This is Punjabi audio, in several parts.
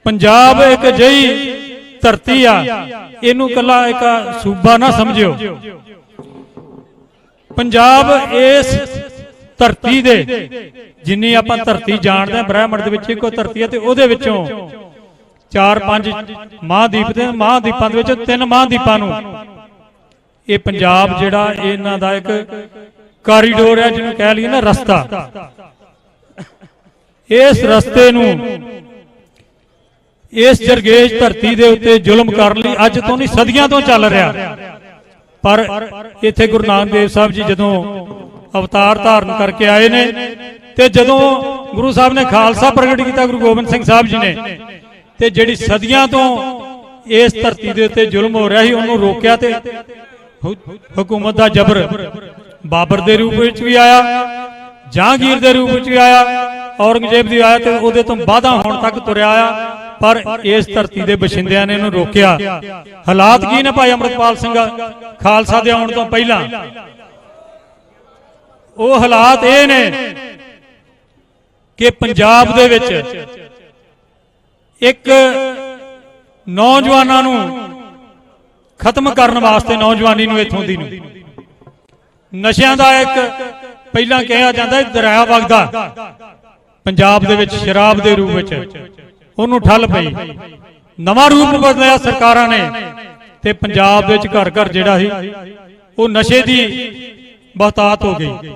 पंजाब एक अजिही धरती आ, इनू कला एक सूबा ना समझियो। पंजाब इस धरती दे जिन्नी आपां धरती जानते हैं ब्रह्मंड दे विच इक्को धरती है, ते उहदे विचों 4-5 महादीप ते महादीपां दे विच 3 महादीपां नूं ये पंजाब जिहड़ा इन्हां दा एक कॉरीडोर है, जिन्होंने कह लीए ना रस्ता। इस रस्ते नूं इस जरगेज धरती दे उत्ते जुल्म करन लई अज तो नहीं सदियां तो चल रहा, पर इत्थे गुरु नानक देव साहब जी जदों अवतार धारण करके आए ने, ते जदों गुरु साहब ने खालसा प्रगट किया गुरु गोबिंद सिंह साहब जी ने, ते जिहड़ी सदियां तो इस धरती दे उत्ते जुल्म हो रहा ही उन्होंने रोकिया, ते हुकूमत दा जबर बाबर दे रूप विच भी आया, जहांगीर दे रूप विच भी आया, औरंगजेब दी आया, ते उहदे तो बाधा होण तक तुरिया आया, पर इस धरती के बशिंदियां ने इन्हूं रोकिया। हालात की ने भाई अमृतपाल सिंह खालसा दे आउण तो पहला, वो हालात ये ने कि पंजाब दे विच एक नौजवानों नूं खत्म करने वास्ते नौजवानी नूं इत्थों दी नशियां दा एक पहला कहा जाता है दरिया वगदा पंजाब दे विच शराब दे रूप विच उन्होंने ठल पई, नवा रूप बदलिया सरकारां ने, ते पंजाब दे विच घर घर जिहड़ा ही वो नशे दी बहुतात हो गई।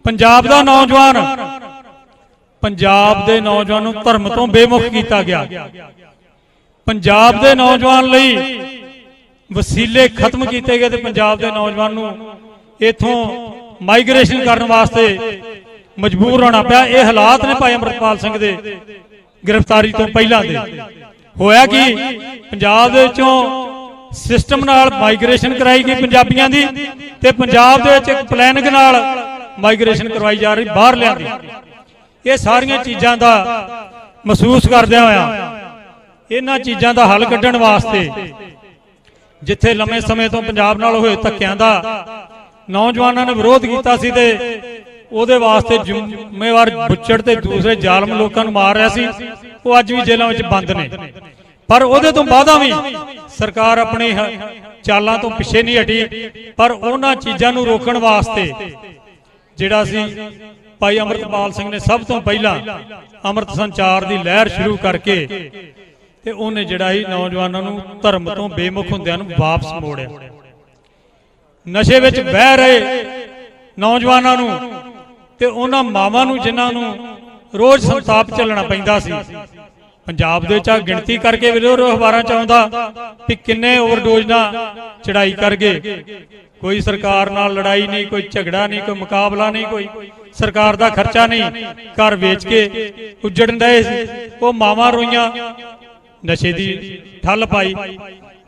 पंजाब दा नौजवान पंजाब दे नौजवानों धर्म तो बेमुख किया गया। पंजाब दे नौजवान लई वसीले खत्म किए गए, तो पंजाब के नौजवान नूं इथों माइग्रेशन करने वास्ते मजबूर होना पिया। ये हालात ने भाई अमृतपाल सिंह दे गिरफ्तारी तो पहला दे होया कि पंजाब दे विचों सिस्टम नाल माइग्रेशन कराई गई पंजाबियों की, ते पंजाब दे विच एक प्लैनिंग नाल माइग्रेशन करवाई जा रही बाहर लिया। ये सारियां चीज़ां दा महसूस करदे होया इन्हां चीज़ां दा हल कड्ढण वास्ते जिथे लंबे समय तो पंजाब नाल होए धक्किआं दा नौजवानों ने विरोध किया सी, ते ਉਹਦੇ वास्ते जिम्मेवार बुच्चड़ ते दूसरे जालम लोगों को मार रहा सी, वो अज भी जेलों में बंद ने। पर ਉਹਦੇ ਤੋਂ ਬਾਅਦ भी सरकार अपनी चालों तो पिछे नहीं हटी, पर उन्हां चीज़ों को रोकण वास्ते जिहड़ा सी भाई अमृतपाल सिंह ने सब तो पहला अमृत संचार की लहर शुरू करके ते उन्हें जिहड़ा ही नौजवानों को धर्म तो बेमुख हुंदिआं नूं वापस मोड़िया। नशे विच बह रहे नौजवानों को ते उन्हां मावां नूं जिन्हां नूं रोज संताप झलना पैंदा सी, पंजाब दे विच गिणती करके विरोध अखबारां च आउंदा कि किन्ने ओवरडोज नाल चढ़ाई कर गए। कोई सरकार नाल लड़ाई नहीं, कोई झगड़ा नहीं, कोई मुकाबला नहीं, कोई सरकार दा खर्चा नहीं, घर वेच के उजड़न रहे सी। वो मावां रोईयां, नशे दी ठल पाई।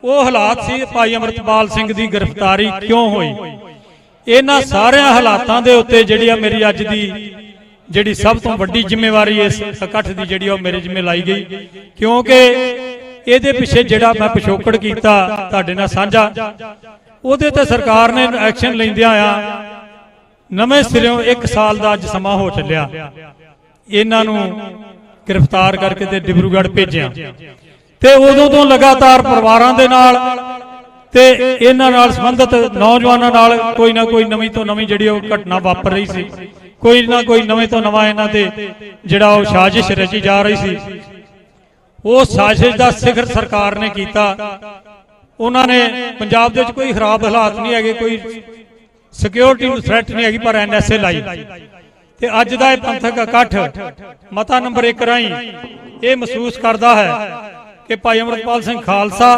वो हालात सी भाई अमृतपाल सिंह दी गिरफ्तारी क्यों हुई। इन्हां सारे हालातां दे उत्ते जिहड़ी आ मेरी अज दी जिहड़ी सब तो वड्डी जिम्मेवारी इस इकट्ठ दी जिहड़ी आ मेरे जिम्मे लाई गई, क्योंकि इहदे पिछे जिहड़ा मैं पिछोकड़ कीता तुहाडे नाल साझा, उहदे ते सरकार ने एक्शन लैंदिआं आ नवें सिरों 1 साल दा अज समा हो चलिआ। इन्हां नूं गिरफ्तार करके ते डिब्रूगढ़ भेजिआ, ते उदों तो लगातार परिवारां दे नाल ते इन्हां नाल संबंधित नौजवानों नाल कोई ना कोई नवीं तो नवीं जिहड़ी घटना वापर रही सी, कोई ना कोई नवें तो नवां इन्हां ते जिहड़ा ओह साजिश रची जा रही सी। वो साजिश का सिखर सरकार ने किया। उन्होंने पंजाब दे कोई खराब हालात नहीं है, कोई सिक्योरिटी थ्रैट नहीं हैगी, पर NSA लाई ते अज दा पंथक इकट्ठ मता नंबर 1 राही ये महसूस करता है कि भाई अमृतपाल सिंह खालसा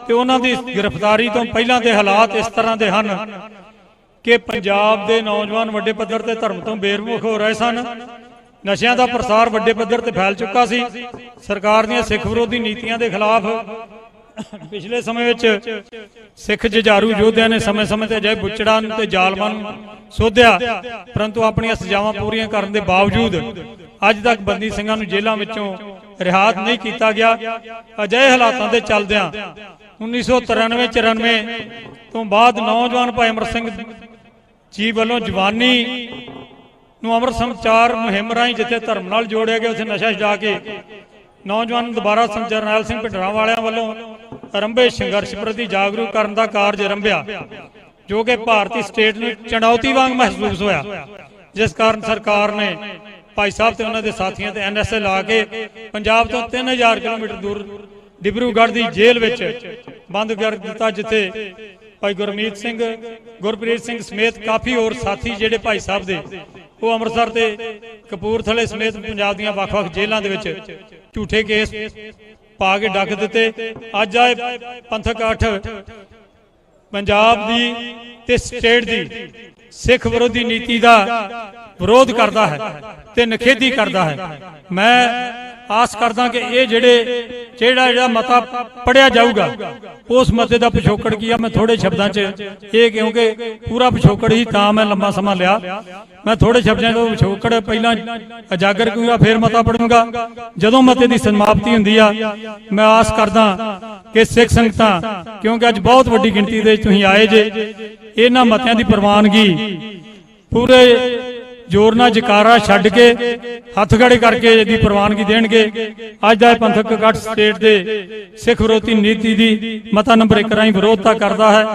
ते उन्हां दी गिरफ्तारी तो पहलां दे हालात इस तरह के हैं कि पंजाब के नौजवान वड्डे पद्धर ते धर्म तो बेमुख हो रहे सन। नशियां का प्रसार वड्डे पद्धर ते फैल चुका सी। सरकार दी सिख विरोधी नीतियां के खिलाफ पिछले समय में सिख जुझारू योद्धियां ने समय समय ते अजे बुचड़ां ते जालमां नूं सोधिया, परंतु अपनी सजावां पूरीआं करन दे बावजूद अज तक बंदी सिंघां नूं जेलां विचों रिहात नहीं किया गया। अजिहे हालातां दे चलदिआं 1993-94 तो बाद नौजवान भाई अमर सिंह जी वालों जवानी नूं अमृत संचार मुहिम राही जिथे धर्म नाल जोड़िया गया, उसे नशा छुड़ा के ਨੌਜਵਾਨ ਦੁਬਾਰਾ ਜਰਨੈਲ ਸਿੰਘ ਭਿੰਡਰਾਂ ਵਾਲਿਆਂ ਵੱਲੋਂ ਆਰੰਭੇ ਸੰਘਰਸ਼ ਪ੍ਰਤੀ ਜਾਗਰੂਕ ਕਰਨ ਦਾ ਕਾਰਜ ਆਰੰਭਿਆ, ਜੋ ਕਿ ਭਾਰਤੀ ਸਟੇਟ ਨੂੰ ਚੁਣੌਤੀ ਵਾਂਗ ਮਹਿਸੂਸ ਹੋਇਆ, ਜਿਸ ਕਾਰਨ ਸਰਕਾਰ ਨੇ ਭਾਈ ਸਾਹਿਬ ਤੇ ਉਹਨਾਂ ਦੇ ਸਾਥੀਆਂ ਤੇ NSA ਲਾ ਕੇ ਪੰਜਾਬ ਤੋਂ 3000 ਕਿਲੋਮੀਟਰ ਦੂਰ ਡਿਬਰੂਗੜ੍ਹ ਦੀ ਜੇਲ੍ਹ ਵਿੱਚ ਬੰਦ ਕਰ ਦਿੱਤਾ, ਜਿੱਥੇ ਭਾਈ ਗੁਰਮੀਤ ਸਿੰਘ, ਗੁਰਪ੍ਰੀਤ ਸਿੰਘ ਸਮੇਤ ਕਾਫੀ ਹੋਰ ਸਾਥੀ ਜਿਹੜੇ ਭਾਈ ਸਾਹਿਬ ਦੇ ਉਹ ਅੰਮ੍ਰਿਤਸਰ ਤੇ ਕਪੂਰਥਲੇ ਸਮੇਤ ਪੰਜਾਬ ਦੀਆਂ ਵੱਖ-ਵੱਖ ਜੇਲ੍ਹਾਂ ਦੇ ਵਿੱਚ ਝੂਠੇ ਕੇਸ ਪਾ ਕੇ ਡੱਕ ਦਿੱਤੇ। ਅੱਜ ਆਏ ਪੰਥਕ ਇਕੱਠ ਪੰਜਾਬ ਦੀ ਤੇ ਸਟੇਟ ਦੀ ਸਿੱਖ ਵਿਰੋਧੀ ਨੀਤੀ ਦਾ ਵਿਰੋਧ ਕਰਦਾ ਹੈ ਤੇ ਨਿਖੇਧੀ ਕਰਦਾ ਹੈ। ਮੈਂ ਆਸ ਕਰਦਾ ਕਿ ਇਹ ਜਿਹੜਾ ਮਤਾ ਪੜਿਆ ਜਾਊਗਾ ਉਸ ਮਤੇ ਦਾ ਪਿਛੋਕੜ ਕੀ ਆ, ਮੈਂ ਥੋੜੇ ਸ਼ਬਦਾਂ 'ਚ ਇਹ, ਕਿਉਂਕਿ ਪੂਰਾ ਪਿਛੋਕੜ ਹੀ ਤਾਂ ਮੈਂ ਲੰਮਾ ਸਮਾਂ ਲਿਆ, ਮੈਂ ਥੋੜੇ ਸ਼ਬਦਾਂ ਤੋਂ ਪਿਛੋਕੜ ਪਹਿਲਾਂ ਉਜਾਗਰ ਕਰੂੰਗਾ, ਫਿਰ ਮਤਾ ਪੜੂੰਗਾ। ਜਦੋਂ ਮਤੇ ਦੀ ਸਮਾਪਤੀ ਹੁੰਦੀ ਆ, ਮੈਂ ਆਸ ਕਰਦਾ ਕਿ ਸਿੱਖ ਸੰਗਤਾਂ, ਕਿਉਂਕਿ ਅੱਜ ਬਹੁਤ ਵੱਡੀ ਗਿਣਤੀ ਦੇ ਵਿੱਚ ਤੁਸੀਂ ਆਏ ਜੇ, ਇਹਨਾਂ ਮਤਿਆਂ ਦੀ ਪ੍ਰਵਾਨਗੀ ਪੂਰੇ ਜ਼ੋਰ ਨਾਲ ਜਕਾਰਾ ਛੱਡ ਕੇ ਹੱਥ ਖੜੇ ਕਰਕੇ ਇਹਦੀ ਪ੍ਰਵਾਨਗੀ ਦੇਣਗੇ। ਅੱਜ ਦਾ ਪੰਥਕ ਇਕੱਠ ਸਟੇਟ ਦੇ ਸਿੱਖ ਵਿਰੋਧੀ ਨੀਤੀ ਦੀ ਮਤਾ ਨੰਬਰ 1 ਰਾਹੀਂ ਵਿਰੋਧਤਾ ਕਰਦਾ ਹੈ।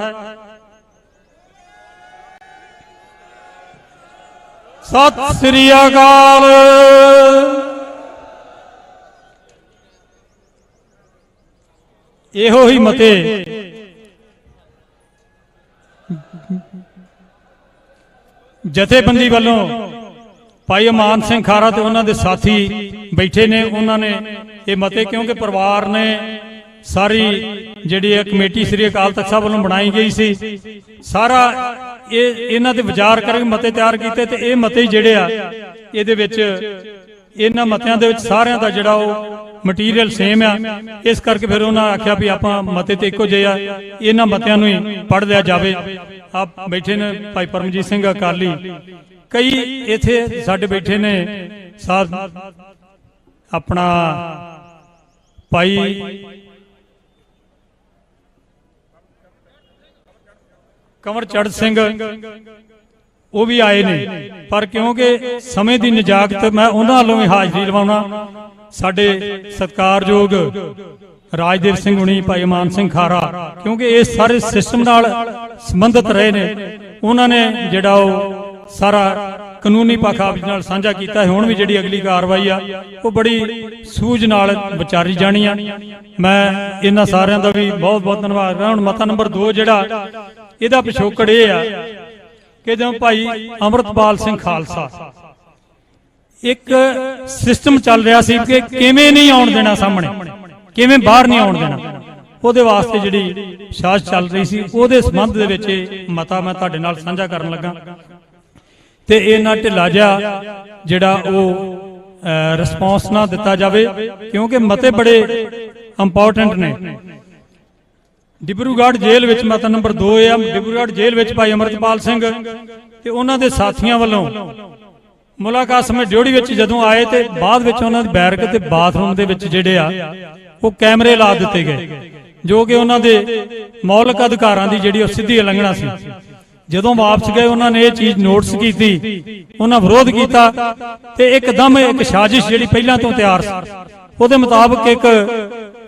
ਸਤਿ ਸ੍ਰੀ ਅਕਾਲ। ਇਹੋ ਹੀ ਮਤੇ ਜਥੇਬੰਦੀ ਵੱਲੋਂ ਭਾਈ ਅਮਾਨ ਸਿੰਘ ਖਾਰਾ ਤੇ ਉਹਨਾਂ ਦੇ ਸਾਥੀ ਬੈਠੇ ਨੇ, ਉਹਨਾਂ ਨੇ ਇਹ ਮਤੇ, ਕਿਉਂਕਿ ਪਰਿਵਾਰ ਨੇ ਸਾਰੀ ਜਿਹੜੀ ਇਹ ਕਮੇਟੀ ਸ੍ਰੀ ਅਕਾਲ ਤਖਤ ਸਾਹਿਬ ਵੱਲੋਂ ਬਣਾਈ ਗਈ ਸੀ, ਸਾਰਾ ਇਹਨਾਂ ਦੇ ਵਿਚਾਰ ਕਰਕੇ ਮਤੇ ਤਿਆਰ ਕੀਤੇ, ਤੇ ਇਹ ਮਤੇ ਜਿਹੜੇ ਆ ਇਹਦੇ ਵਿੱਚ ਇਹਨਾਂ ਮਤਿਆਂ ਦੇ ਵਿੱਚ ਸਾਰਿਆਂ ਦਾ ਜਿਹੜਾ ਉਹ ਮਟੀਰੀਅਲ ਸੇਮ ਆ। ਇਸ ਕਰਕੇ ਫਿਰ ਉਹਨਾਂ ਆਖਿਆ ਵੀ ਆਪਾਂ ਮਤੇ ਤੇ ਇੱਕੋ ਜਿਹੇ ਆ, ਇਹਨਾਂ ਮਤਿਆਂ ਨੂੰ ਹੀ ਪੜ੍ਹ ਲਿਆ ਜਾਵੇ। ਆਪ ਬੈਠੇ ਨੇ ਭਾਈ ਪਰਮਜੀਤ ਸਿੰਘ ਅਕਾਲੀ, ਕਈ ਇੱਥੇ ਸਾਡੇ ਬੈਠੇ ਨੇ ਸਾਧ ਆਪਣਾ ਭਾਈ ਕੰਵਰ ਚੜ੍ਹ ਸਿੰਘ, ਉਹ ਵੀ ਆਏ ਨੇ, ਪਰ ਕਿਉਂਕਿ ਸਮੇਂ ਦੀ ਨਜਾਕਤ ਮੈਂ ਉਹਨਾਂ ਵੱਲੋਂ ਵੀ ਹਾਜ਼ਰੀ ਲਵਾਉਣਾ। ਸਾਡੇ ਸਤਿਕਾਰਯੋਗ ਰਾਜਦੇਵ ਸਿੰਘ ਹੁਣੀ, ਭਾਈ ਅਮਾਨ ਸਿੰਘ ਖਾਰਾ, ਕਿਉਂਕਿ ਇਸ ਸਾਰੇ ਸਿਸਟਮ ਨਾਲ ਸੰਬੰਧਿਤ ਰਹੇ ਨੇ, ਉਹਨਾਂ ਨੇ ਜਿਹੜਾ ਉਹ ਸਾਰਾ ਕਾਨੂੰਨੀ ਪੱਖ ਆਪ ਨਾਲ ਸਾਂਝਾ ਕੀਤਾ ਹੈ। ਹੁਣ ਵੀ ਜਿਹੜੀ ਅਗਲੀ ਕਾਰਵਾਈ ਆ ਉਹ ਬੜੀ ਸੂਝ ਨਾਲ ਵਿਚਾਰੀ ਜਾਣੀ ਆ। ਮੈਂ ਇਹਨਾਂ ਸਾਰਿਆਂ ਦਾ ਵੀ ਬਹੁਤ ਬਹੁਤ ਧੰਨਵਾਦ ਕਰਦਾ। ਹੁਣ ਮਤਾ ਨੰਬਰ 2 ਜਿਹੜਾ ਇਹਦਾ ਪਿਛੋਕੜ ਇਹ ਆ ਕਿ ਜਦੋਂ ਭਾਈ ਅੰਮ੍ਰਿਤਪਾਲ ਸਿੰਘ ਖਾਲਸਾ, ਇੱਕ ਸਿਸਟਮ ਚੱਲ ਰਿਹਾ ਸੀ ਕਿ ਕਿਵੇਂ ਨਹੀਂ ਆਉਣ ਦੇਣਾ ਸਾਹਮਣੇ, ਕਿਵੇਂ ਬਾਹਰ ਨਹੀਂ ਆਉਣ ਦੇਣਾ, ਉਹਦੇ ਵਾਸਤੇ ਜਿਹੜੀ ਸਾਜ਼ਿਸ਼ ਚੱਲ ਰਹੀ ਸੀ, ਉਹਦੇ ਸੰਬੰਧ ਦੇ ਵਿੱਚ ਇਹ ਮਤਾ ਮੈਂ ਤੁਹਾਡੇ ਨਾਲ ਸਾਂਝਾ ਕਰਨ ਲੱਗਾ। ਤੇ ਇਹ ਨਾ ਢਿੱਲਾ ਜਿਹਾ ਜਿਹੜਾ ਉਹ ਰਿਸਪੌਂਸ ਨਾ ਦਿੱਤਾ ਜਾਵੇ, ਕਿਉਂਕਿ ਮਤੇ ਬੜੇ ਇੰਪੋਰਟੈਂਟ ਨੇ। ਡਿਬਰੂਗੜ੍ਹ ਜੇਲ੍ਹ ਵਿੱਚ ਮਤਾ ਨੰਬਰ 2 ਆ, ਡਿਬਰੂਗੜ੍ਹ ਜੇਲ੍ਹ ਵਿੱਚ ਭਾਈ ਅੰਮ੍ਰਿਤਪਾਲ ਸਿੰਘ ਤੇ ਉਹਨਾਂ ਦੇ ਸਾਥੀਆਂ ਵੱਲੋਂ ਮੁਲਾਕਾਤ ਸਮੇਂ ਡਿਊਟੀ ਵਿੱਚ ਜਦੋਂ ਆਏ, ਤੇ ਬਾਅਦ ਵਿੱਚ ਉਹਨਾਂ ਦੇ ਬੈਰਕ ਤੇ ਬਾਥਰੂਮ ਦੇ ਵਿੱਚ ਜਿਹੜੇ ਆ ਉਹ ਕੈਮਰੇ ਲਾ ਦਿੱਤੇ ਗਏ, ਜੋ ਕਿ ਉਹਨਾਂ ਦੇ ਮੌਲਿਕ ਅਧਿਕਾਰਾਂ ਦੀ ਜਿਹੜੀ ਉਹ ਸਿੱਧੀ ਉਲੰਘਣਾ ਸੀ। ਜਦੋਂ ਵਾਪਸ ਗਏ ਉਹਨਾਂ ਨੇ ਇਹ ਚੀਜ਼ ਨੋਟਿਸ ਕੀਤੀ, ਉਹਨਾਂ ਵਿਰੋਧ ਕੀਤਾ, ਤੇ ਇੱਕਦਮ ਇੱਕ ਸਾਜ਼ਿਸ਼ ਜਿਹੜੀ ਪਹਿਲਾਂ ਤੋਂ ਤਿਆਰ ਸੀ, ਉਹਦੇ ਮੁਤਾਬਕ ਇੱਕ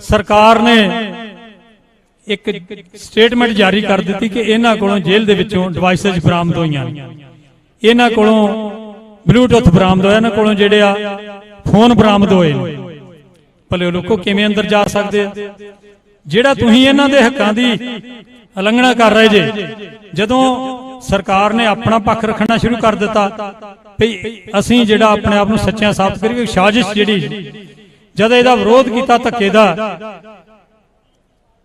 ਸਰਕਾਰ ਨੇ ਇੱਕ ਸਟੇਟਮੈਂਟ ਜਾਰੀ ਕਰ ਦਿੱਤੀ ਕਿ ਇਹਨਾਂ ਕੋਲੋਂ ਜੇਲ੍ਹ ਦੇ ਵਿੱਚੋਂ ਡਿਵਾਈਸਸ ਬਰਾਮਦ ਹੋਈਆਂ, ਇਹਨਾਂ ਕੋਲੋਂ ਬਲੂਟੁੱਥ ਬਰਾਮਦ ਹੋਇਆ, ਇਹਨਾਂ ਕੋਲੋਂ ਜਿਹੜੇ ਆ ਫੋਨ ਬਰਾਮਦ ਹੋਏ। ਭਲੇ ਉਹ ਲੋਕੋ ਕਿਵੇਂ ਅੰਦਰ ਜਾ ਸਕਦੇ ਆ? ਜਿਹੜਾ ਤੁਸੀਂ ਇਹਨਾਂ ਦੇ ਹੱਕਾਂ ਦੀ ਉਲੰਘਣਾ ਕਰ ਰਹੇ ਜੇ, ਜਦੋਂ ਸਰਕਾਰ ਨੇ ਆਪਣਾ ਪੱਖ ਰੱਖਣਾ ਸ਼ੁਰੂ ਕਰ ਦਿੱਤਾ ਵੀ ਅਸੀਂ ਜਿਹੜਾ ਆਪਣੇ ਆਪ ਨੂੰ ਸੱਚਿਆਂ ਸਾਬਤ ਕਰੀਏ, ਸਾਜ਼ਿਸ਼ ਜਿਹੜੀ ਜਦ ਇਹਦਾ ਵਿਰੋਧ ਕੀਤਾ ਧੱਕੇ ਦਾ,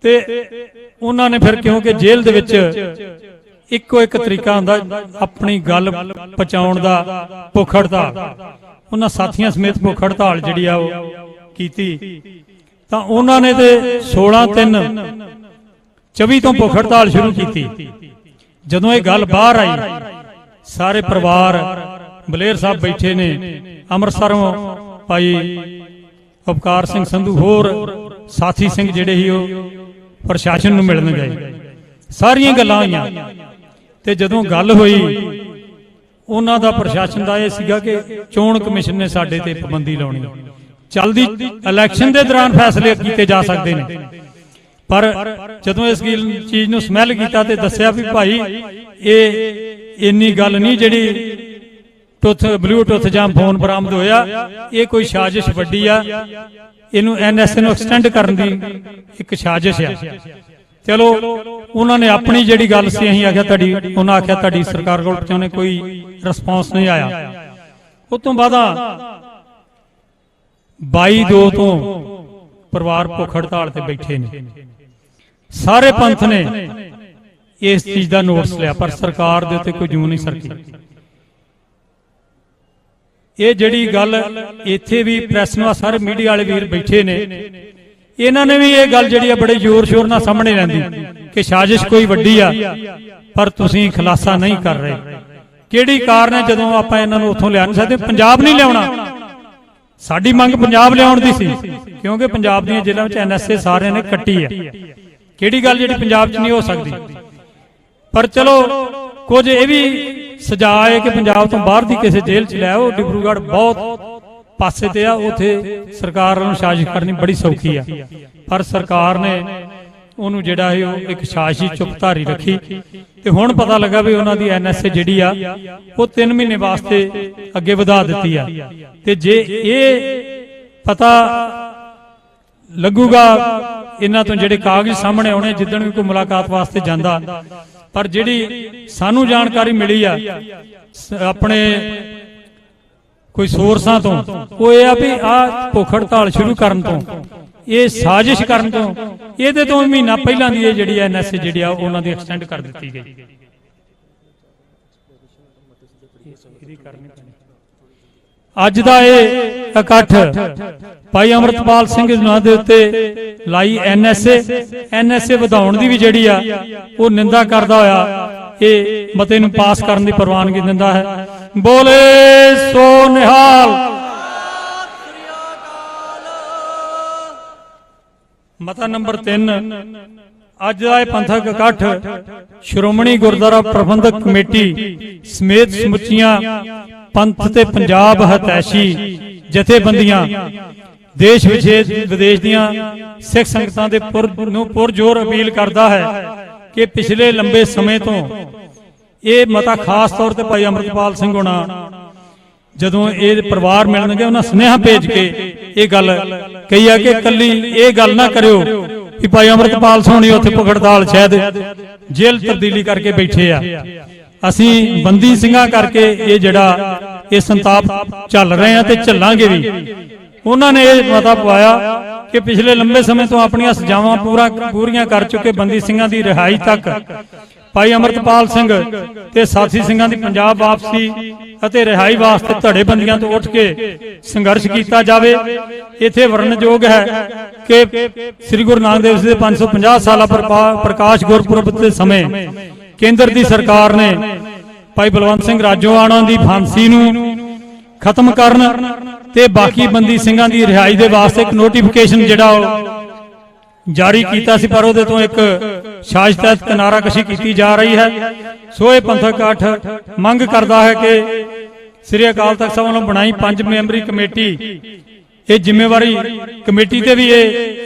ਤੇ ਉਹਨਾਂ ਨੇ ਫਿਰ ਕਿਉਂਕਿ ਜੇਲ੍ਹ ਦੇ ਵਿੱਚ ਇੱਕੋ ਇੱਕ ਤਰੀਕਾ ਹੁੰਦਾ ਆਪਣੀ ਗੱਲ ਪਹੁੰਚਾਉਣ ਦਾ, ਭੁੱਖ ਹੜਤਾਲ, ਉਹਨਾਂ ਸਾਥੀਆਂ ਸਮੇਤ ਭੁੱਖ ਹੜਤਾਲ ਜਿਹੜੀ ਆ ਉਹ ਕੀਤੀ, ਤਾਂ ਉਹਨਾਂ ਨੇ ਤੇ 16/3/24 ਤੋਂ ਭੁੱਖ ਹੜਤਾਲ ਸ਼ੁਰੂ ਕੀਤੀ। ਜਦੋਂ ਇਹ ਗੱਲ ਬਾਹਰ ਆਈ, ਸਾਰੇ ਪਰਿਵਾਰ ਬਲੇਰ ਸਾਹਿਬ ਬੈਠੇ ਨੇ, ਅੰਮ੍ਰਿਤਸਰੋਂ ਭਾਈ ਉਪਕਾਰ ਸਿੰਘ ਸੰਧੂ, ਹੋਰ ਸਾਥੀ ਸਿੰਘ ਜਿਹੜੇ ਸੀ ਉਹ ਪ੍ਰਸ਼ਾਸਨ ਨੂੰ ਮਿਲਣ ਗਏ, ਸਾਰੀਆਂ ਗੱਲਾਂ ਹੋਈਆਂ। ਤੇ ਜਦੋਂ ਗੱਲ ਹੋਈ, ਉਹਨਾਂ ਦਾ ਪ੍ਰਸ਼ਾਸਨ ਦਾ ਇਹ ਸੀਗਾ ਕਿ ਚੋਣ ਕਮਿਸ਼ਨ ਨੇ ਸਾਡੇ ਤੇ ਪਾਬੰਦੀ ਲਾਉਣੀ, चलती इलैक्शन के दौरान फैसले किए जा सकते हैं। पर जदों इस चीज़ नूं समैल किया तो दस्सिया भी भाई ये इन्नी गल नहीं जिहड़ी टुथ ब्लूटूथ जां फोन बरामद होया, ये कोई साजिश वड्डी आ, इनू NSA नूं एक्सटेंड करन दी एक साजिश है। चलो उन्होंने अपनी जिहड़ी गल सी असीं आख्या तुहाडी, उन्होंने आख्या तुहाडी सरकार कोल पहुंचाउने, कोई रिस्पॉन्स नहीं आया। उस तो बाद 22/2 तो परिवार भुख हड़ताल ते बैठे ने, सारे पंथ ने इस चीज का नोटिस लिया पर सरकार दे उत्ते कोई जूं नहीं सरकी। ये जिहड़ी गल इत्थे भी प्रैस नूं सारे मीडिया वाले वीर बैठे ने, इन्हां ने भी ये गल जिहड़ी बड़े जोर शोर नाल सामने रहिंदी कि साजिश कोई वड्डी आ, पर तुसीं खुलासा नहीं कर रहे। किहड़ी कारण है जदों आपां इन्हां नूं उत्थों लिया नहीं सकदे, पंजाब नहीं लियाउणा। साडी मंग पंजाब लियाउण दी सी, क्योंकि पंजाब दीआं जेल੍ਹਾਂ ਵਿੱਚ NSA सारिਆਂ ने कट्टी है। किहड़ी गल जिहड़ी पंजाब 'च नहीं हो सकदी। पर चलो कुछ ये भी सजा है कि पंजाब तो बाहर की किसी जेल च लियाओ, डिब्रूगढ़ बहुत पासे ते आ, उत्थे सरकार नूं साजिश करनी बड़ी सौखी है। पर सरकार ने उन्होंने जिहड़ा है एक साजिशी चुपधारी रखी ते हुण पता लगा भी उन्हां दी NSA जिहड़ी आ वो 3 महीने वास्ते अगे वधा दित्ती आ। ते जे ये पता लगूगा इन्हां तो जिहड़े कागज सामने आउणे जिद्दण भी कोई मुलाकात वास्ते जांदा, पर जिहड़ी सानू जानकारी मिली आ अपने कोई सोर्सां तो, वो ये आ भी आ भुख हड़ताल शुरू करन तो, ये साजिश करन तो, इहदे तो महीना पहलां दी जिहड़ी NSA जिहड़ी आ उन्हां दी एक्सटेंड कर दित्ती गई। अज दा ये इकट्ठ भाई अमृतपाल सिंह नां दे उत्ते लाई NSA वधाउण दी भी जिहड़ी आ वो निंदा करदा होया ये मते नूं पास करन दी प्रवानगी दिंदा है। बोले सो निहाल। मता नंबर 3, अज दा पंथक इकट्ठ श्रोमणी गुरुद्वारा प्रबंधक कमेटी समेत समुचियां पंथ ते पंजाब हतैशी जथेबंदियां देश विदेश दियां सिख संगतां दे पुरजोर अपील करदा है कि पिछले लंबे समय तो ये मता खास तौर पर भाई अमृतपाल सिंह होना जदों ये परिवार मिलणगे उन्हां सुनेहा भेज के ये गल कही है कि कली ये गल ना करियो कि भाई अमृतपाल सोहनी उत्थे भुख हड़ताल शायद जेल तब्दीली करके बैठे आ। असी बंदी सिंघां करके ये जिहड़ा ये संताप चल रहे हैं ते चलांगे भी। उन्होंने ये मता पवाया कि पिछले लंबे समय तो अपनी सजावां पूरियां कर चुके बंदी सिंघां दी रिहाई तक भाई अमृतपाल सिंह ते साथी सिंघां दी पंजाब वापसी अते रिहाई वास्ते धड़ेबंदियां तो उठ के संघर्ष किया जावे। इत्थे वर्णनयोग है कि श्री गुरु नानक देव जी दे 550 साला प्रकाश गुरपुरब के समय केंद्र दी सरकार ने भाई बलवंत सिंह राजोआणा दी फांसी नूं खत्म करन ते बाकी बंदी सिंघां दी रिहाई दे वास्ते एक नोटिफिकेशन जिहड़ा जारी किया सी, पर उहदे तो एक साजिश तहत किनाराकशी की जा रही है। सो ये पंथक इकट्ठ मंग करता है कि श्री अकाल तख्त साहिब वालों बनाई 5 मैंबरी कमेटी, ये जिम्मेवारी कमेटी ते भी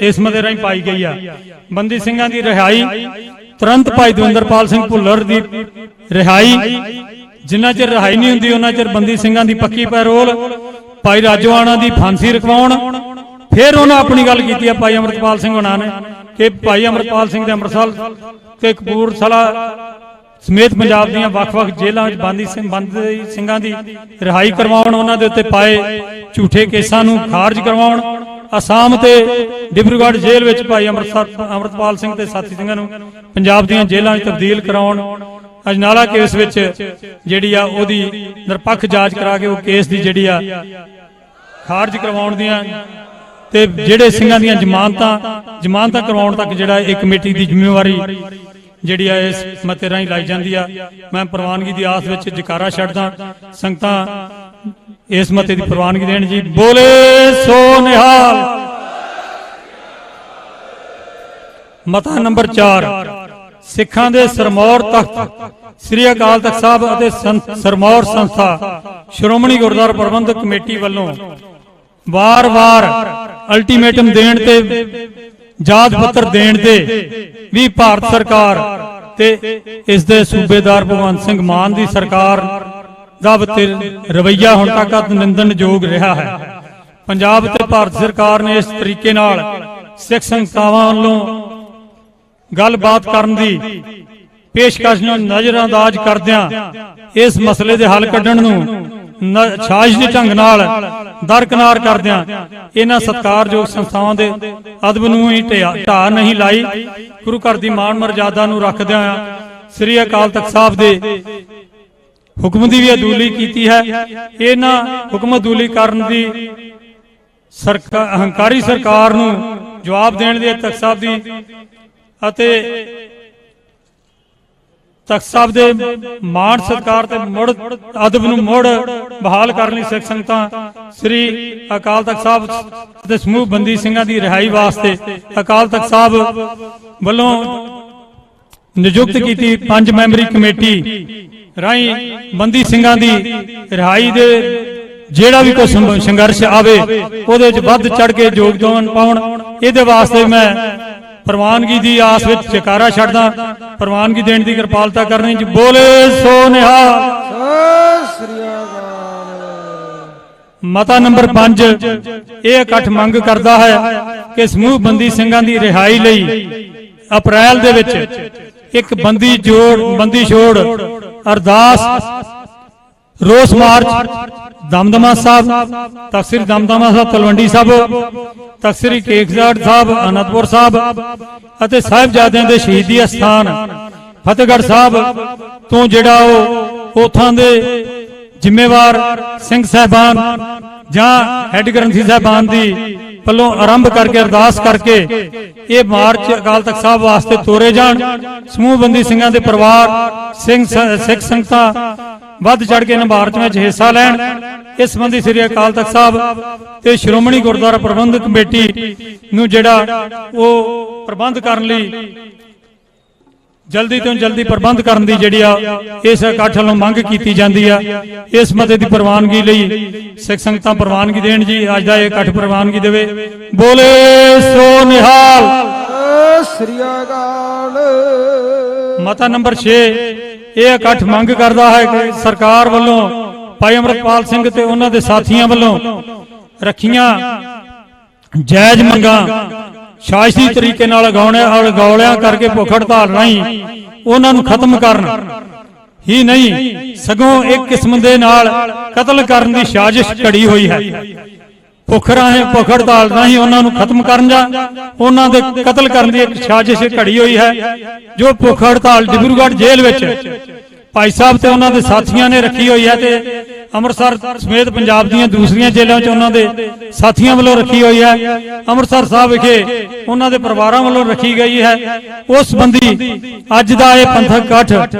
इस मते राहीं पाई गई है। बंदी सिंघां दी रिहाई तुरंत भाई दविंदरपाल सिंह भुल्लर दी रिहाई, जिन्ना चिर रिहाई नहीं हुंदी उन्ना चिर बंदी सिंघां दी पक्की पैरोल, भाई राजोआणा दी फांसी रखवाउण। फिर उन्होंने अपनी गल की भाई अमृतपाल सिंह होना ने कि भाई अमृतपाल सिंह दे अमृतसर ते कपूरथला समेत पंजाब दीयां वख-वख जेलां विच बंदी सिंघां दी रिहाई करवाउण, उन्हां दे उत्ते पाए झूठे केसां नूं खारज करवाउण। आसाम ते डिब्रूगढ़ जेल विच भाई अमृतपाल सिंह ते साथी सिंघां नूं पंजाब दीयां जेलां विच तब्दील कराउण। अजनाला केस विच जिहड़ी आ ओहदी निरपक्ष जांच करा के वो केस दी जिहड़ी आ खारज करवाउण दीयां ते जिहड़े सिंघां दीयां जमानतां करवाउण तक जिहड़ा एक कमेटी दी जिम्मेवारी जिहड़ी आ इस मते राहीं लाई जांदी आ। मैं प्रवानगी दी आस विच जकारा छड्डदा, संगतां इस मते दी प्रवानगी देण जी। बोले सो निहाल। मता नंबर 4, सिखां दे सरमौर तख्त श्री अकाल तख्त साहब अते सरमौर संस्था श्रोमणी गुरुद्वारा प्रबंधक कमेटी वालों ਵਾਰ-ਵਾਰ ਅਲਟੀਮੇਟਮ ਦੇਣ ਤੇ ਯਾਦ ਪੱਤਰ ਦੇਣ ਤੇ ਵੀ ਭਾਰਤ ਸਰਕਾਰ ਤੇ ਇਸ ਦੇ ਸੂਬੇਦਾਰ ਭਗਵੰਤ ਸਿੰਘ ਮਾਨ ਦੀ ਸਰਕਾਰ ਦਾ ਰਵੱਈਆ ਹੁਣ ਤੱਕ ਨਿੰਦਣਯੋਗ ਰਿਹਾ ਹੈ। ਪੰਜਾਬ ਤੇ ਭਾਰਤ ਸਰਕਾਰ ਨੇ ਇਸ ਤਰੀਕੇ ਨਾਲ ਸਿੱਖ ਸੰਸਥਾਵਾਂ ਵੱਲੋਂ ਗੱਲਬਾਤ ਕਰਨ ਦੀ ਪੇਸ਼ਕਸ਼ ਨੂੰ ਨਜ਼ਰਅੰਦਾਜ਼ ਕਰਦਿਆਂ ਇਸ ਮਸਲੇ ਦੇ ਹੱਲ ਕੱਢਣ ਨੂੰ ਸਾਜ਼ਿਸ਼ੀ ਢੰਗ ਨਾਲ ਦਰਕਿਨਾਰ ਕਰਦਿਆਂ ਇਹਨਾਂ ਸਤਿਕਾਰਯੋਗ ਸੰਸਥਾਵਾਂ ਦੇ ਅਦਬ ਨੂੰ ਹੀ ਢਾਹ ਨਹੀਂ ਲਾਈ। ਗੁਰੂ ਘਰ ਦੀ ਮਾਣ ਮਰਜ਼ਾਦਾ ਨੂੰ ਰੱਖਦਿਆਂ ਸ੍ਰੀ ਅਕਾਲ ਤਖਤ ਸਾਹਿਬ ਦੇ ਹੁਕਮ ਦੀ ਵੀ ਅਦੂਲੀ ਕੀਤੀ ਹੈ। ਇਹਨਾਂ ਹੁਕਮ ਅਦੂਲੀ ਕਰਨ ਦੀ ਹੰਕਾਰੀ ਸਰਕਾਰ ਨੂੰ ਜਵਾਬ ਦੇਣ ਦੀ ਤਖਤ ਸਾਹਿਬ ਦੀ ਅਤੇ ਤਖਤ ਸਾਹਿਬ ਦੇ ਮਾਣ ਸਤਿਕਾਰ ਤੇ ਮੁੜ ਅਦਬ ਨੂੰ ਮੁੜ ਬਹਾਲ ਕਰਨ ਲਈ ਸਿੱਖ ਸੰਗਤਾਂ ਸ੍ਰੀ ਅਕਾਲ ਤਖਤ ਸਾਹਿਬ ਦੇ ਸਮੂਹ ਬੰਦੀ ਸਿੰਘਾਂ ਦੀ ਰਿਹਾਈ ਵਾਸਤੇ ਅਕਾਲ ਤਖਤ ਸਾਹਿਬ ਵੱਲੋਂ ਨਿਯੁਕਤ ਕੀਤੀ 5 ਮੈਂਬਰੀ ਕਮੇਟੀ ਰਾਹੀਂ ਬੰਦੀ ਸਿੰਘਾਂ ਦੀ ਰਿਹਾਈ ਦੇ ਜਿਹੜਾ ਵੀ ਕੋਈ ਸੰਘਰਸ਼ ਆਵੇ ਉਹਦੇ ਵਿੱਚ ਵੱਧ ਚੜ ਕੇ ਯੋਗਦਾਨ ਪਾਉਣ। ਇਹਦੇ ਵਾਸਤੇ ਮੈਂ ਪ੍ਰਵਾਨਗੀ ਦੀ ਆਸ ਵਿੱਚ ਜੈਕਾਰਾ ਛੱਡਦਾ, ਪ੍ਰਵਾਨਗੀ ਦੇਣ ਦੀ ਕਿਰਪਾਲਤਾ ਕਰਨੀ ਜੀ। ਬੋਲੇ ਸੋ ਨਿਹਾਲ। ਮਤਾ ਨੰਬਰ 5 ਇਹ ਇਕੱਠ ਮੰਗ ਕਰਦਾ ਹੈ ਕਿ ਸਮੂਹ ਬੰਦੀ ਸਿੰਘਾਂ ਦੀ ਰਿਹਾਈ ਲਈ ਅਪ੍ਰੈਲ ਦੇ ਵਿੱਚ ਇੱਕ ਬੰਦੀ ਛੋੜ ਅਰਦਾਸ ਰੋਸ ਮਾਰਚ ਦਮਦਮਾ ਸਾਹਿਬ, ਤਖਤ ਸ੍ਰੀ ਦਮਦਮਾ ਸਾਹਿਬ ਤਲਵੰਡੀ ਸਾਹਿਬ, ਤਖਤ ਸ੍ਰੀ ਕੇਸਗੜ੍ਹ ਸਾਹਿਬ ਅਨੰਦਪੁਰ ਸਾਹਿਬ ਅਤੇ ਸਾਹਿਬਜ਼ਾਦਿਆਂ ਦੇ ਸ਼ਹੀਦੀ ਅਸਥਾਨ ਫਤਿਹਗੜ੍ਹ ਸਾਹਿਬ ਤੋਂ ਜਿਹੜਾ ਉਹ ਉਥਾਂ ਦੇ ਜ਼ਿੰਮੇਵਾਰ ਸਿੰਘ ਸਾਹਿਬਾਨ ਜਾਂ ਹੈੱਡ ਗ੍ਰੰਥੀ ਸਾਹਿਬਾਨ ਦੀ ਵੱਲੋਂ ਆਰੰਭ ਕਰਕੇ ਅਰਦਾਸ ਕਰਕੇ ਇਹ ਮਾਰਚ ਅਕਾਲ ਤਖਤ ਸਾਹਿਬ ਵਾਸਤੇ ਤੋਰੇ ਜਾਣ। ਸਮੂਹ ਬੰਦੀ ਸਿੰਘਾਂ ਦੇ ਪਰਿਵਾਰ ਸਿੱਖ ਸੰਗਤਾਂ ਵੱਧ ਚੜ ਕੇ ਮਾਰਚ ਵਿੱਚ ਹਿੱਸਾ ਲੈਣ। ਇਸ ਸੰਬੰਧੀ ਸ੍ਰੀ ਅਕਾਲ ਤਖਤ ਸਾਹਿਬ ਤੇ ਸ਼੍ਰੋਮਣੀ ਗੁਰਦੁਆਰਾ ਪ੍ਰਬੰਧਕ ਕਮੇਟੀ ਨੂੰ ਜਿਹੜਾ ਉਹ ਪ੍ਰਬੰਧ ਕਰਨ ਲਈ ਜਲਦੀ ਤੋਂ ਜਲਦੀ ਪ੍ਰਬੰਧ ਕਰਨ ਦੀ ਜਿਹੜੀ ਆ ਇਸ ਇਕੱਠ ਵੱਲੋਂ ਮੰਗ ਕੀਤੀ ਜਾਂਦੀ ਆ। ਇਸ ਮਤੇ ਦੀ ਪ੍ਰਵਾਨਗੀ ਲਈ ਸਿੱਖ ਸੰਗਤਾਂ ਪ੍ਰਵਾਨਗੀ ਦੇਣ ਜੀ। ਅੱਜ ਦਾ ਇਹ ਇਕੱਠ ਪ੍ਰਵਾਨਗੀ ਦੇਵੇ। ਬੋਲੇ ਸੋ ਨਿਹਾਲ। ਸ੍ਰੀ ਅਕਾਲ। ਮਤਾ ਨੰਬਰ 6 ਇਹ ਇਕੱਠ ਮੰਗ ਕਰਦਾ ਹੈ ਕਿ ਸਰਕਾਰ ਵੱਲੋਂ ਭਾਈ ਅਮਰਪਾਲ ਸਿੰਘ ਤੇ ਉਹਨਾਂ ਦੇ ਸਾਥੀਆਂ ਵੱਲੋਂ ਰੱਖੀਆਂ ਜਾਇਜ਼ ਮੰਗਾਂ ਸਾਜ਼ਿਸ਼ੀ ਤਰੀਕੇ ਨਾਲ ਅਗੌਲਿਆਂ ਕਰਕੇ ਭੁੱਖ ਹੜਤਾਲ ਰਾਹੀਂ ਉਹਨਾਂ ਨੂੰ ਖਤਮ ਕਰਨ ਹੀ ਨਹੀਂ ਸਗੋਂ ਇੱਕ ਕਿਸਮ ਦੇ ਨਾਲ ਕਤਲ ਕਰਨ ਦੀ ਸਾਜ਼ਿਸ਼ ਘੜੀ ਹੋਈ ਹੈ। ਭੁੱਖ ਹੜਤਾਲ ਰਾਹੀਂ ਉਹਨਾਂ ਨੂੰ ਖਤਮ ਕਰਨ ਜਾਂ ਉਹਨਾਂ ਦੇ ਕਤਲ ਕਰਨ ਦੀ ਇੱਕ ਸਾਜ਼ਿਸ਼ ਘੜੀ ਹੋਈ ਹੈ। ਜੋ ਭੁੱਖ ਹੜਤਾਲ ਡਿਬਰੂਗੜ੍ਹ ਜੇਲ੍ਹ ਵਿੱਚ ਭਾਈ ਸਾਹਿਬ ਤੇ ਉਹਨਾਂ ਦੇ ਸਾਥੀਆਂ ਨੇ ਰੱਖੀ ਹੋਈ ਹੈ ਤੇ ਅੰਮ੍ਰਿਤਸਰ ਸਮੇਤ ਪੰਜਾਬ ਦੀਆਂ ਦੂਸਰੀਆਂ ਜੇਲ੍ਹਾਂ 'ਚ ਉਹਨਾਂ ਦੇ ਸਾਥੀਆਂ ਵੱਲੋਂ ਰੱਖੀ ਹੋਈ ਹੈ। ਅੰਮ੍ਰਿਤਸਰ ਸਾਹਿਬ ਵਿਖੇ ਉਹਨਾਂ ਦੇ ਪਰਿਵਾਰਾਂ ਵੱਲੋਂ ਰੱਖੀ ਗਈ ਹੈ। ਉਸ ਸੰਬੰਧੀ ਅੱਜ ਦਾ ਇਹ ਪੰਥਕ ਇਕੱਠ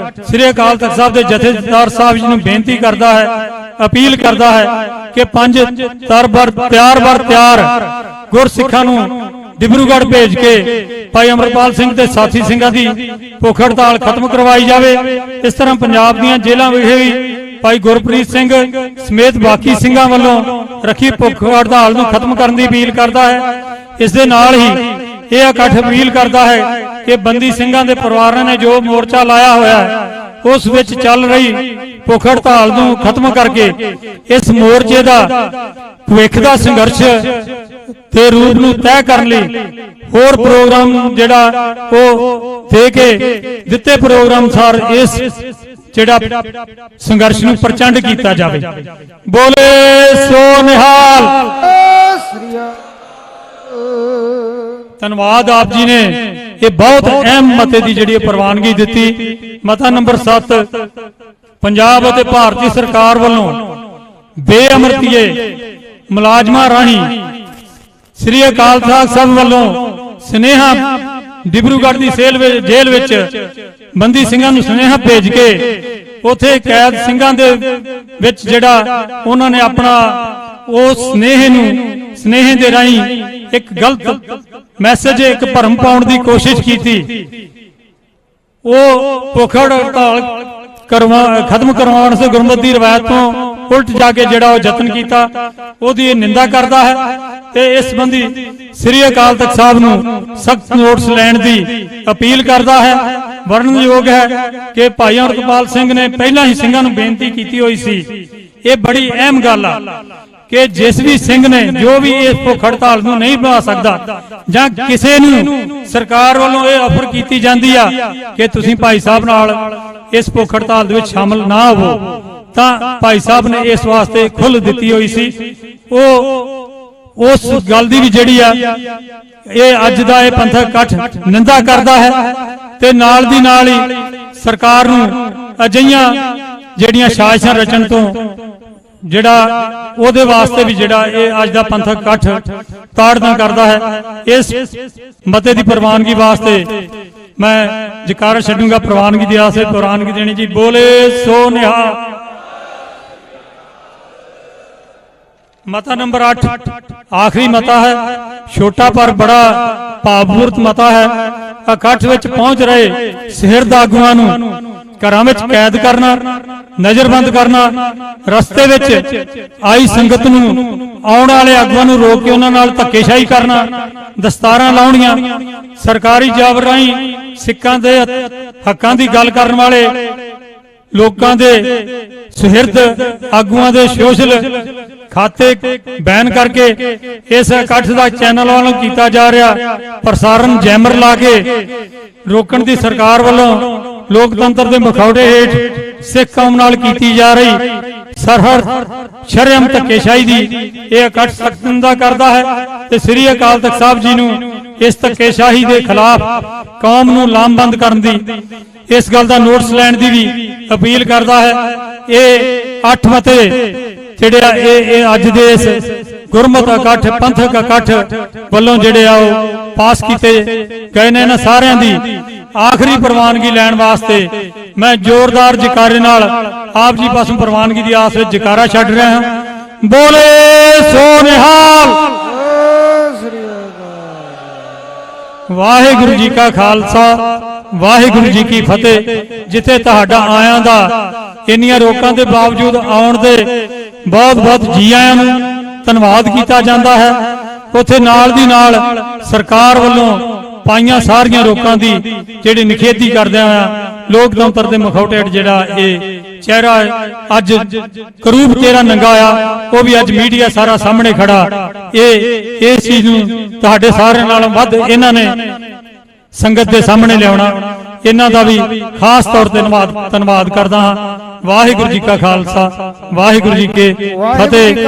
ਸ੍ਰੀ ਅਕਾਲ ਤਖਤ ਸਾਹਿਬ ਦੇ ਜਥੇਦਾਰ ਸਾਹਿਬ ਜੀ ਨੂੰ ਬੇਨਤੀ ਕਰਦਾ ਹੈ, ਅਪੀਲ ਕਰਦਾ ਹੈ ਕਿ 5 ਤਿਆਰ ਗੁਰਸਿੱਖਾਂ ਨੂੰ ਡਿਬਰੂਗੜ੍ਹ ਭੇਜ ਕੇ ਭਾਈ ਅਮਰਪਾਲ ਸਿੰਘ ਤੇ ਸਾਥੀ ਸਿੰਘਾਂ ਦੀ ਭੁੱਖ ਹੜਤਾਲ ਖਤਮ ਕਰਵਾਈ ਜਾਵੇ। ਇਸ ਤਰ੍ਹਾਂ ਪੰਜਾਬ ਦੀਆਂ ਜੇਲ੍ਹਾਂ ਵਿਖੇ ਵੀ ਭਾਈ ਗੁਰਪ੍ਰੀਤ ਸਿੰਘ ਸਮੇਤ ਬਾਕੀ ਸਿੰਘਾਂ ਵੱਲੋਂ ਰੱਖੀ ਭੁੱਖ ਹੜਤਾਲ ਨੂੰ ਖਤਮ ਕਰਨ ਦੀ ਅਪੀਲ ਕਰਦਾ ਹੈ। ਇਸ ਦੇ ਨਾਲ ਹੀ ਇਹ ਇਕੱਠ ਅਪੀਲ ਕਰਦਾ ਹੈ ਕਿ ਬੰਦੀ ਸਿੰਘਾਂ ਦੇ ਪਰਿਵਾਰਾਂ ਨੇ ਜੋ ਮੋਰਚਾ ਲਾਇਆ ਹੋਇਆ ਹੈ ਉਸ ਵਿੱਚ ਚੱਲ ਰਹੀ ਭੁੱਖ ਹੜਤਾਲ ਨੂੰ ਖਤਮ ਕਰਕੇ ਇਸ ਮੋਰਚੇ ਦਾ ਭਵਿੱਖ ਦਾ ਸੰਘਰਸ਼ ਤੇ ਰੂਪ ਨੂੰ ਤੈਅ ਕਰਨ ਲਈ ਹੋਰ ਪ੍ਰੋਗਰਾਮ ਜਿਹੜਾ ਉਹ ਦੇ ਕੇ ਦਿੱਤੇ ਪ੍ਰੋਗਰਾਮ ਅਨੁਸਾਰ ਇਸ ਜਿਹੜਾ ਸੰਘਰਸ਼ ਨੂੰ ਪ੍ਰਚੰਡ ਕੀਤਾ ਜਾਵੇ। ਬੋਲੇ ਸੋ ਨਿਹਾਲ। ਧੰਨਵਾਦ ਆਪ ਜੀ ਨੇ ਇਹ ਬਹੁਤ ਅਹਿਮ ਮਤੇ ਦੀ ਜਿਹੜੀ ਪ੍ਰਵਾਨਗੀ ਦਿੱਤੀ। ਮਤਾ ਨੰਬਰ 7 ਪੰਜਾਬ ਅਤੇ ਭਾਰਤੀ ਸਰਕਾਰ ਵੱਲੋਂ ਬੇਅਮਰਤੀਏ ਮੁਲਾਜ਼ਮਾਂ ਰਾਹੀਂ ਸ੍ਰੀ ਅਕਾਲ ਤਖਤ ਸਾਹਿਬ ਵੱਲੋਂ ਸੁਨੇਹਾ ਡਿਬਰੂਗੜ੍ਹ ਦੀ ਜੇਲ੍ਹ ਵਿੱਚ ਬੰਦੀ ਸਿੰਘਾਂ ਨੂੰ ਸੁਨੇਹਾ ਭੇਜ ਕੇ ਉਥੇ ਕੈਦ ਸਿੰਘਾਂ ਦੇ ਵਿੱਚ ਜਿਹੜਾ ਉਹਨਾਂ ਨੇ ਆਪਣਾ ਉਸ ਸੁਨੇਹੇ ਦੇ ਰਾਹੀਂ ਇੱਕ ਗਲਤ ਮੈਸੇਜ ਇੱਕ ਭਰਮ ਪਾਉਣ ਦੀ ਕੋਸ਼ਿਸ਼ ਕੀਤੀ। ਉਹ ਭੁੱਖ ਹੜਤਾਲ ਖਤਮ ਕਰਵਾਉਣ ਸੇ ਗੁਰਮਤਿ ਦੀ ਰਵਾਇਤ ਤੋਂ ਉਲਟ ਜਾ ਕੇ ਜਿਹੜਾ ਉਹ ਯਤਨ ਕੀਤਾ, ਉਹਦੀ ਇਹ ਨਿੰਦਾ ਕਰਦਾ ਹੈ ਤੇ ਇਸ ਸੰਬੰਧੀ ਸ੍ਰੀ ਅਕਾਲ ਤਖਤ ਸਾਹਿਬ ਨੂੰ ਸਖਤ ਨੋਟਿਸ ਲੈਣ ਦੀ ਅਪੀਲ ਕਰਦਾ ਹੈ। ਵਰਣਨਯੋਗ ਹੈ ਕਿ ਭਾਈ ਅਮਰਤਪਾਲ ਸਿੰਘ ਨੇ ਪਹਿਲਾਂ ਹੀ ਸਿੰਘਾਂ ਨੂੰ ਬੇਨਤੀ ਕੀਤੀ ਹੋਈ ਸੀ। ਇਹ ਬੜੀ ਅਹਿਮ ਗੱਲ ਆ ਕਿ ਜਿਸ ਵੀ ਸਿੰਘ ਨੇ ਜੋ ਵੀ ਇਸ ਭੁੱਖ ਹੜਤਾਲ ਨੂੰ ਨਹੀਂ ਬਣਾ ਸਕਦਾ ਜਾਂ ਕਿਸੇ ਨੂੰ ਸਰਕਾਰ ਵੱਲੋਂ ਇਹ ਆਫਰ ਕੀਤੀ ਜਾਂਦੀ ਆ ਕਿ ਤੁਸੀਂ ਭਾਈ ਸਾਹਿਬ ਨਾਲ ਇਸ ਭੁੱਖ ਹੜਤਾਲ ਦੇ ਵਿੱਚ ਸ਼ਾਮਲ ਨਾ ਹੋਵੋ, ਤਾਂ ਭਾਈ ਸਾਹਿਬ ਨੇ ਇਸ ਵਾਸਤੇ ਖੁੱਲ੍ਹ ਦਿੱਤੀ ਹੋਈ ਸੀ। ਉਹ ਉਸ ਗੱਲ ਦੀ ਵੀ ਜਿਹੜੀ ਆ ਇਹ ਅੱਜ ਦਾ ਇਹ ਪੰਥਕ ਇਕੱਠ ਨਿੰਦਾ ਕਰਦਾ ਹੈ ਤੇ ਨਾਲ ਦੀ ਨਾਲ ਹੀ ਸਰਕਾਰ ਨੂੰ ਅਜਿਹੀਆਂ ਜਿਹੜੀਆਂ ਸਾਜ਼ਿਸ਼ਾਂ ਰਚਣ ਤੋਂ ਜਿਹੜਾ ਉਹਦੇ ਵਾਸਤੇ ਵੀ ਜਿਹੜਾ ਇਹ ਅੱਜ ਦਾ ਪੰਥਕ ਇਕੱਠ ਤਾੜਨਾ ਕਰਦਾ ਹੈ। ਇਸ ਮਤੇ ਦੀ ਪ੍ਰਵਾਨਗੀ ਵਾਸਤੇ ਮੈਂ ਜਕਾਰਾ ਛੱਡੂੰਗਾ। ਪ੍ਰਵਾਨਗੀ ਦੀ ਆਸ ਵਿੱਚ ਪ੍ਰਵਾਨਗੀ ਦੇਣੀ ਜੀ। ਬੋਲੇ ਸੋ ਨਿਹਾਲ। ਮਤਾ ਨੰਬਰ 8 ਆਖਰੀ ਮਤਾ ਹੈ, ਛੋਟਾ ਪਰ ਬੜਾ ਭਾਵਪੂਰਤ ਮਤਾ ਹੈ। ਇਕੱਠ ਵਿੱਚ ਪਹੁੰਚ ਰਹੇ ਸਿਰਦ ਆਗੂਆਂ ਨੂੰ ਘਰਾਂ ਵਿੱਚ ਕੈਦ ਕਰਨਾ, ਨਜ਼ਰਬੰਦ ਕਰਨਾ, ਰਸਤੇ ਵਿੱਚ ਆਈ ਸੰਗਤ ਨੂੰ ਆਉਣ ਵਾਲੇ ਆਗੂਆਂ ਨੂੰ ਰੋਕ ਕੇ ਉਹਨਾਂ ਨਾਲ ਧੱਕੇਸ਼ਾਹੀ ਕਰਨਾ, ਦਸਤਾਰਾਂ ਲਾਉਣੀਆਂ, ਸਰਕਾਰੀ ਜਾਬਰ ਰਾਹੀਂ ਸਿੱਖਾਂ ਦੇ ਹੱਕਾਂ ਦੀ ਗੱਲ ਕਰਨ ਵਾਲੇ ਲੋਕਾਂ ਦੇ ਸੁਹਿਰਦ ਆਗੂਆਂ ਦੇ ਸੋਸ਼ਲ ਖਾਤੇ ਬੈਨ ਕਰਕੇ ਇਸ ਇਕੱਠ ਦਾ ਚੈਨਲ ਵੱਲੋਂ ਕੀਤਾ ਜਾ ਰਿਹਾ ਪ੍ਰਸਾਰਣ ਜੈਮਰ ਲਾ ਕੇ ਰੋਕਣ ਦੀ ਸਰਕਾਰ ਵੱਲੋਂ ਲੋਕਤੰਤਰ ਦੇ ਮੁਖੌਟੇ ਹੇਠ ਸਿੱਖ ਕੌਮ ਨਾਲ ਕੀਤੀ ਜਾ ਰਹੀ ਸਰਹੱਦ ਸ਼ਰਮ ਧੱਕੇਸ਼ਾਹੀ ਦੀ ਇਹ ਇਕੱਠ ਸਖਤ ਨਿੰਦਾ ਕਰਦਾ ਹੈ ਤੇ ਸ੍ਰੀ ਅਕਾਲ ਤਖਤ ਸਾਹਿਬ ਜੀ ਨੂੰ ਇਸ ਧੱਕੇਸ਼ਾਹੀ ਦੇ ਖਿਲਾਫ ਕੌਮ ਨੂੰ ਲਾਮਬੰਦ ਕਰਨ ਦੀ ਇਸ ਗੱਲ ਦਾ ਨੋਟਿਸ ਲੈਣ ਦੀ ਵੀ ਅਪੀਲ ਕਰਦਾ ਹੈ। ਇਹ 8 ਮਤੇ ਜਿਹੜੇ ਆ ਇਹ ਅੱਜ ਦੇ ਇਸ ਗੁਰਮਤਿ ਇਕੱਠ ਪੰਥਕ ਇਕੱਠ ਵੱਲੋਂ ਜਿਹੜੇ ਆ ਉਹ ਪਾਸ ਕੀਤੇ ਗਏ ਨੇ। ਇਹਨਾਂ ਸਾਰਿਆਂ ਦੀ ਆਖਰੀ ਪ੍ਰਵਾਨਗੀ ਲੈਣ ਵਾਸਤੇ ਮੈਂ ਜ਼ੋਰਦਾਰ ਜਕਾਰੇ ਨਾਲ ਆਪ ਜੀ ਪਾਸੋਂ ਪ੍ਰਵਾਨਗੀ ਦੀ ਆਸ ਵਿੱਚ ਜਕਾਰਾ ਛੱਡ ਰਿਹਾ ਹਾਂ। ਬੋਲੇ ਸੋ ਨਿਹਾਲ। ਵਾਹਿਗੁਰੂ ਜੀ ਕਾ ਖਾਲਸਾ, ਵਾਹਿਗੁਰੂ ਜੀ ਕੀ ਫਤਿਹ। ਜਿੱਥੇ ਤੁਹਾਡਾ ਆਇਆਂ ਦਾ ਇੰਨੀਆਂ ਰੋਕਾਂ ਦੇ ਬਾਵਜੂਦ ਆਉਣ ਦੇ ਬਹੁਤ ਬਹੁਤ ਜੀ ਆਇਆਂ ਨੂੰ ਧੰਨਵਾਦ ਕੀਤਾ ਜਾਂਦਾ ਹੈ, ਉੱਥੇ ਨਾਲ ਦੀ ਨਾਲ ਸਰਕਾਰ ਵੱਲੋਂ ਪਾਈਆਂ ਸਾਰੀਆਂ ਰੋਕਾਂ ਦੀ ਜਿਹੜੀ ਨਿਖੇਧੀ ਕਰਦਿਆਂ ਹੋਇਆ ਲੋਕਤੰਤਰ ਦੇ ਮੁਖੌਟੇ ਜਿਹੜਾ ਇਹ ਚਿਹਰਾ ਅੱਜ ਕਰੂਬ ਚਿਹਰਾ ਨੰਗਾ ਆ, ਉਹ ਵੀ ਅੱਜ ਮੀਡੀਆ ਸਾਰਾ ਸਾਹਮਣੇ ਖੜਾ। ਇਹ ਇਸ ਚੀਜ਼ ਨੂੰ ਤੁਹਾਡੇ ਸਾਰਿਆਂ ਨਾਲੋਂ ਵੱਧ ਇਹਨਾਂ ਨੇ ਸੰਗਤ ਦੇ ਸਾਹਮਣੇ ਲਿਆਉਣਾ, ਇਹਨਾਂ ਦਾ ਵੀ ਖਾਸ ਤੌਰ ਤੇ ਧੰਨਵਾਦ ਕਰਦਾ ਹਾਂ। ਵਾਹਿਗੁਰੂ ਜੀ ਕਾ ਖਾਲਸਾ, ਵਾਹਿਗੁਰੂ ਜੀ ਕੀ ਫਤਿਹ।